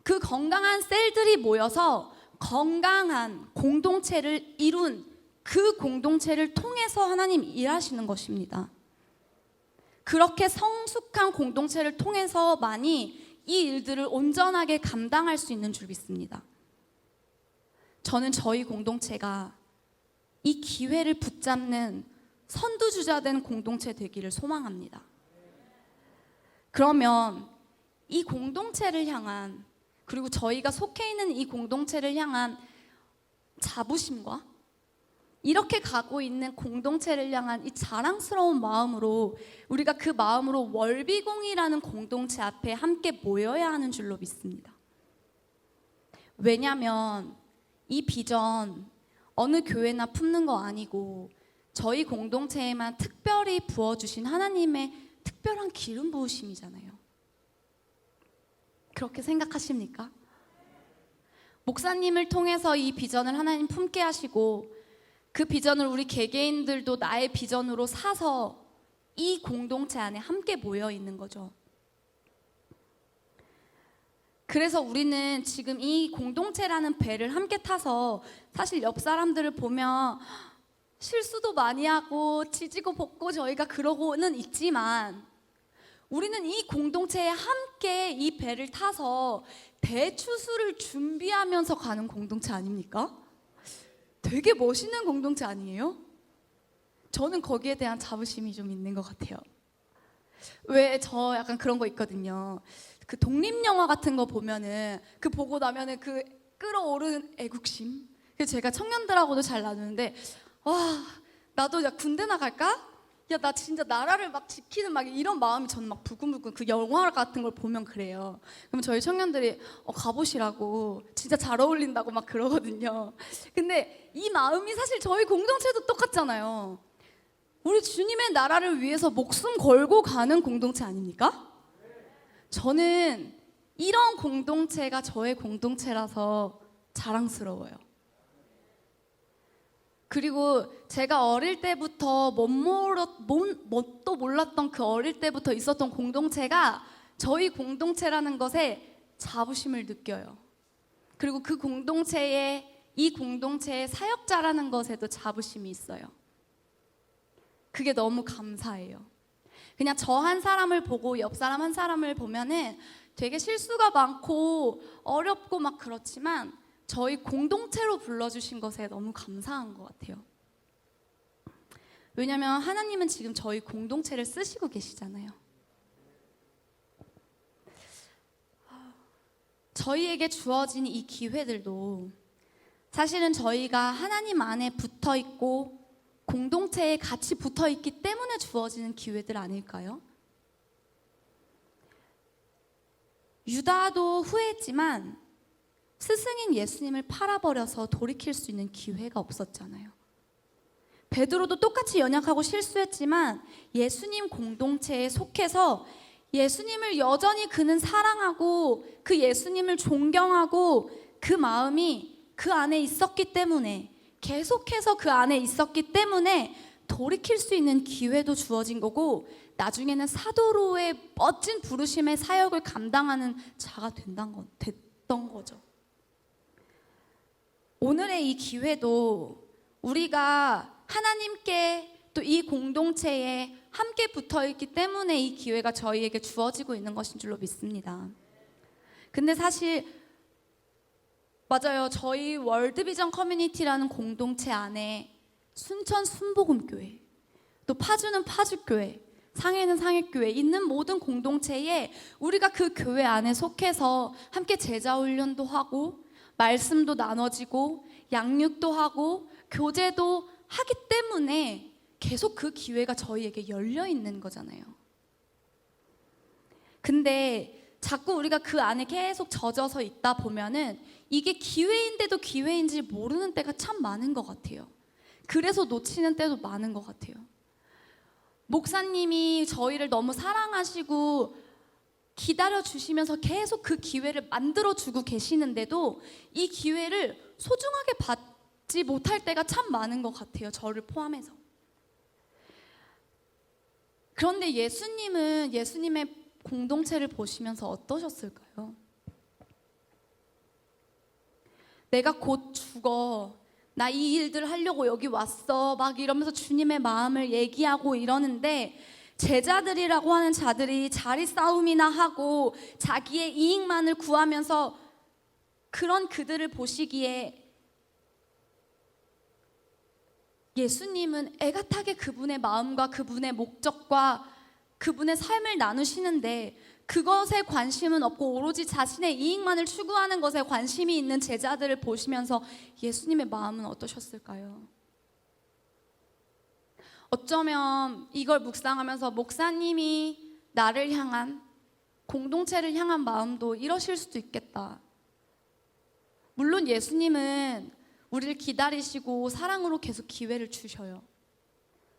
그 건강한 셀들이 모여서 건강한 공동체를 이룬 그 공동체를 통해서 하나님 일하시는 것입니다. 그렇게 성숙한 공동체를 통해서만이 이 일들을 온전하게 감당할 수 있는 줄 믿습니다. 저는 저희 공동체가 이 기회를 붙잡는 선두주자된 공동체 되기를 소망합니다. 그러면 이 공동체를 향한, 그리고 저희가 속해 있는 이 공동체를 향한 자부심과 이렇게 가고 있는 공동체를 향한 이 자랑스러운 마음으로, 우리가 그 마음으로 월비공이라는 공동체 앞에 함께 모여야 하는 줄로 믿습니다. 왜냐하면 이 비전 어느 교회나 품는 거 아니고 저희 공동체에만 특별히 부어주신 하나님의 특별한 기름 부으심이잖아요. 그렇게 생각하십니까? 목사님을 통해서 이 비전을 하나님 품게 하시고, 그 비전을 우리 개개인들도 나의 비전으로 사서 이 공동체 안에 함께 모여 있는 거죠. 그래서 우리는 지금 이 공동체라는 배를 함께 타서 사실 옆 사람들을 보면 실수도 많이 하고 지지고 볶고 저희가 그러고는 있지만, 우리는 이 공동체에 함께 이 배를 타서 대추수를 준비하면서 가는 공동체 아닙니까? 되게 멋있는 공동체 아니에요? 저는 거기에 대한 자부심이 좀 있는 것 같아요. 왜 저 약간 그런 거 있거든요. 그 독립영화 같은 거 보면은 그 보고 나면은 그 끌어오르는 애국심. 그래서 제가 청년들하고도 잘 나누는데, 와, 나도 야 군대 나갈까? 야, 나 진짜 나라를 막 지키는 막 이런 마음이 저는 막 부근부근, 그 영화 같은 걸 보면 그래요. 그럼 저희 청년들이 가보시라고, 진짜 잘 어울린다고 막 그러거든요. 근데 이 마음이 사실 저희 공동체도 똑같잖아요. 우리 주님의 나라를 위해서 목숨 걸고 가는 공동체 아닙니까? 저는 이런 공동체가 저의 공동체라서 자랑스러워요. 그리고 제가 어릴 때부터 뭣도 몰랐던 그 어릴 때부터 있었던 공동체가 저희 공동체라는 것에 자부심을 느껴요. 그리고 그 이 공동체의 사역자라는 것에도 자부심이 있어요. 그게 너무 감사해요. 그냥 저 한 사람을 보고 옆 사람 한 사람을 보면은 되게 실수가 많고 어렵고 막 그렇지만, 저희 공동체로 불러주신 것에 너무 감사한 것 같아요. 왜냐하면 하나님은 지금 저희 공동체를 쓰시고 계시잖아요. 저희에게 주어진 이 기회들도 사실은 저희가 하나님 안에 붙어있고 공동체에 같이 붙어있기 때문에 주어지는 기회들 아닐까요? 유다도 후회했지만 스승인 예수님을 팔아버려서 돌이킬 수 있는 기회가 없었잖아요. 베드로도 똑같이 연약하고 실수했지만 예수님 공동체에 속해서 예수님을 여전히 그는 사랑하고 그 예수님을 존경하고 그 마음이 그 안에 있었기 때문에, 계속해서 그 안에 있었기 때문에 돌이킬 수 있는 기회도 주어진 거고, 나중에는 사도로의 멋진 부르심의 사역을 감당하는 자가 됐던 거죠. 오늘의 이 기회도 우리가 하나님께 또 이 공동체에 함께 붙어있기 때문에 이 기회가 저희에게 주어지고 있는 것인 줄로 믿습니다. 근데 사실 맞아요. 저희 월드비전 커뮤니티라는 공동체 안에 순천 순복음교회, 또 파주는 파주교회, 상해는 상해교회 있는 모든 공동체에 우리가 그 교회 안에 속해서 함께 제자훈련도 하고 말씀도 나눠지고 양육도 하고 교제도 하기 때문에 계속 그 기회가 저희에게 열려 있는 거잖아요. 근데 자꾸 우리가 그 안에 계속 젖어서 있다 보면은 이게 기회인데도 기회인지 모르는 때가 참 많은 것 같아요. 그래서 놓치는 때도 많은 것 같아요. 목사님이 저희를 너무 사랑하시고 기다려주시면서 계속 그 기회를 만들어주고 계시는데도 이 기회를 소중하게 받지 못할 때가 참 많은 것 같아요. 저를 포함해서. 그런데 예수님은 예수님의 공동체를 보시면서 어떠셨을까요? 내가 곧 죽어. 나 이 일들 하려고 여기 왔어. 막 이러면서 주님의 마음을 얘기하고 이러는데 제자들이라고 하는 자들이 자리 싸움이나 하고 자기의 이익만을 구하면서 그런 그들을 보시기에 예수님은 애같하게 그분의 마음과 그분의 목적과 그분의 삶을 나누시는데 그것에 관심은 없고 오로지 자신의 이익만을 추구하는 것에 관심이 있는 제자들을 보시면서 예수님의 마음은 어떠셨을까요? 어쩌면 이걸 묵상하면서 목사님이 나를 향한 공동체를 향한 마음도 이러실 수도 있겠다. 물론 예수님은 우리를 기다리시고 사랑으로 계속 기회를 주셔요.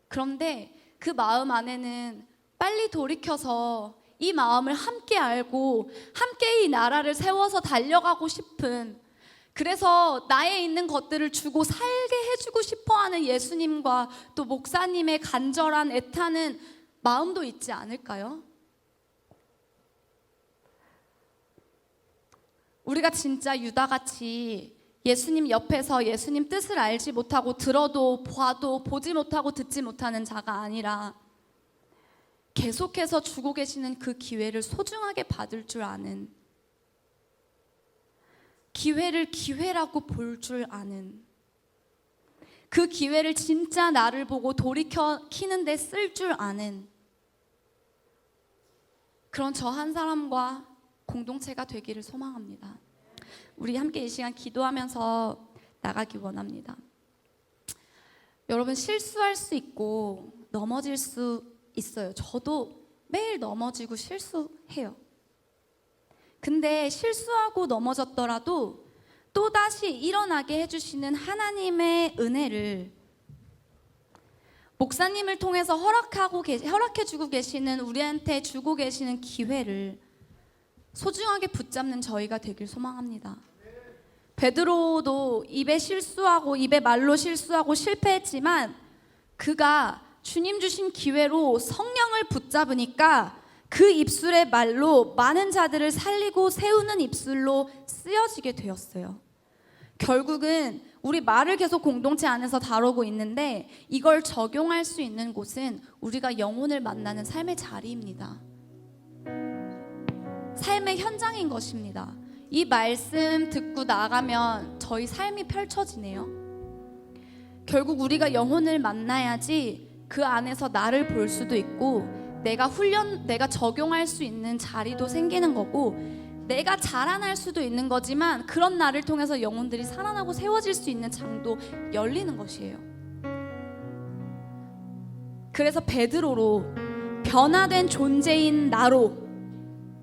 그런데 그 마음 안에는 빨리 돌이켜서 이 마음을 함께 알고 함께 이 나라를 세워서 달려가고 싶은, 그래서 나에 있는 것들을 주고 살게 해주고 싶어하는 예수님과 또 목사님의 간절한 애타는 마음도 있지 않을까요? 우리가 진짜 유다같이 예수님 옆에서 예수님 뜻을 알지 못하고 들어도 봐도 보지 못하고 듣지 못하는 자가 아니라 계속해서 주고 계시는 그 기회를 소중하게 받을 줄 아는, 기회를 기회라고 볼 줄 아는, 그 기회를 진짜 나를 보고 돌이켜 키는데 쓸 줄 아는 그런 저 한 사람과 공동체가 되기를 소망합니다. 우리 함께 이 시간 기도하면서 나가기 원합니다. 여러분, 실수할 수 있고 넘어질 수 있어요. 저도 매일 넘어지고 실수해요. 근데 실수하고 넘어졌더라도 또다시 일어나게 해주시는 하나님의 은혜를, 목사님을 통해서 허락해주고 계시는, 우리한테 주고 계시는 기회를 소중하게 붙잡는 저희가 되길 소망합니다. 베드로도 입에 말로 실수하고 실패했지만 그가 주님 주신 기회로 성령을 붙잡으니까 그 입술의 말로 많은 자들을 살리고 세우는 입술로 쓰여지게 되었어요. 결국은 우리 말을 계속 공동체 안에서 다루고 있는데 이걸 적용할 수 있는 곳은 우리가 영혼을 만나는 삶의 자리입니다. 삶의 현장인 것입니다. 이 말씀 듣고 나가면 저희 삶이 펼쳐지네요. 결국 우리가 영혼을 만나야지 그 안에서 나를 볼 수도 있고 내가 적용할 수 있는 자리도 생기는 거고 내가 자라날 수도 있는 거지만 그런 나를 통해서 영혼들이 살아나고 세워질 수 있는 장도 열리는 것이에요. 그래서 베드로로 변화된 존재인 나로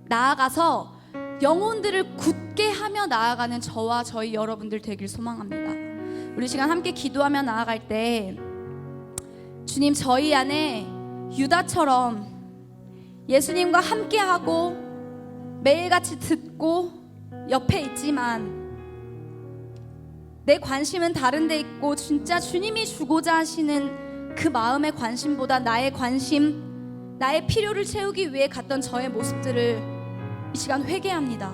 나아가서 영혼들을 굳게 하며 나아가는 저와 저희 여러분들 되길 소망합니다. 우리 시간 함께 기도하며 나아갈 때 주님, 저희 안에 유다처럼 예수님과 함께하고 매일같이 듣고 옆에 있지만 내 관심은 다른 데 있고 진짜 주님이 주고자 하시는 그 마음의 관심보다 나의 관심, 나의 필요를 채우기 위해 갔던 저의 모습들을 이 시간 회개합니다.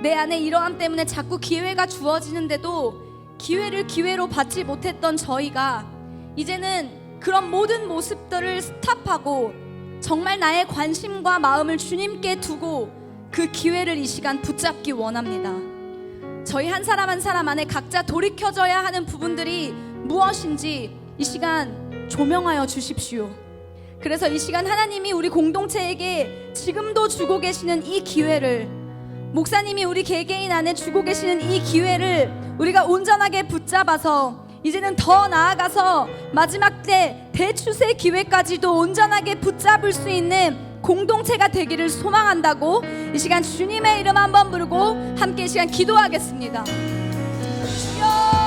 내 안에 이러함 때문에 자꾸 기회가 주어지는데도 기회를 기회로 받지 못했던 저희가 이제는 그런 모든 모습들을 스탑하고 정말 나의 관심과 마음을 주님께 두고 그 기회를 이 시간 붙잡기 원합니다. 저희 한 사람 한 사람 안에 각자 돌이켜져야 하는 부분들이 무엇인지 이 시간 조명하여 주십시오. 그래서 이 시간 하나님이 우리 공동체에게 지금도 주고 계시는 이 기회를, 목사님이 우리 개개인 안에 주고 계시는 이 기회를 우리가 온전하게 붙잡아서 이제는 더 나아가서 마지막 때 대추세 기회까지도 온전하게 붙잡을 수 있는 공동체가 되기를 소망한다고 이 시간 주님의 이름 한번 부르고 함께 이 시간 기도하겠습니다. 주여!